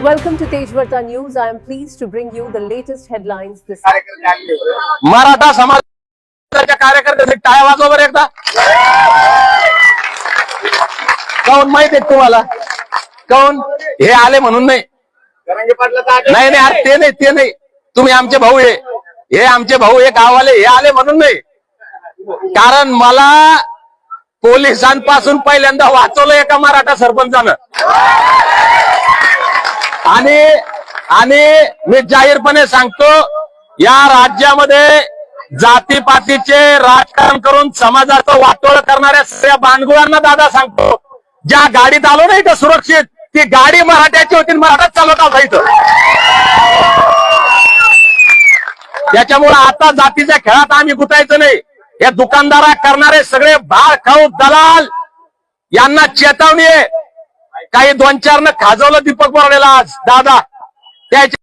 Welcome to Tejvarta News. I am pleased to bring you the latest headlines this Maratha समाजाच्या कार्यकर्त्यांनी टाळ्या वाजवा बरं एकदा. काऊन माहिती आहे तुम्हाला? काऊन हे आले म्हणून नाही? नाही नाही अरे ते नाही तुम्ही आमचे भाऊ आहे, हे आमचे भाऊ हे गाववाले हे आले म्हणून नाही. कारण मला पोलिसांपासून पहिल्यांदा वाचवलं एका मराठा सरपंचानं. आणि मी जाहीरपणे सांगतो, या राज्यामध्ये जातीपातीचे राजकारण करून समाजाचं वाटोळ करणाऱ्या सगळ्या बांडगुळांना दादा सांगतो, ज्या गाडीत आलो नाही का सुरक्षित, ती गाडी मराठ्याची होती, मराठाच चालवत असायचं. त्याच्यामुळे आता जातीच्या खेळात आम्ही गुतायचं नाही. हे दुकानदारा करणारे सगळे भार खाऊ दलाल यांना चेतावणी आहे. काही 2-4 खाजवलं दीपक बोराडेला आज दादा. त्याच्या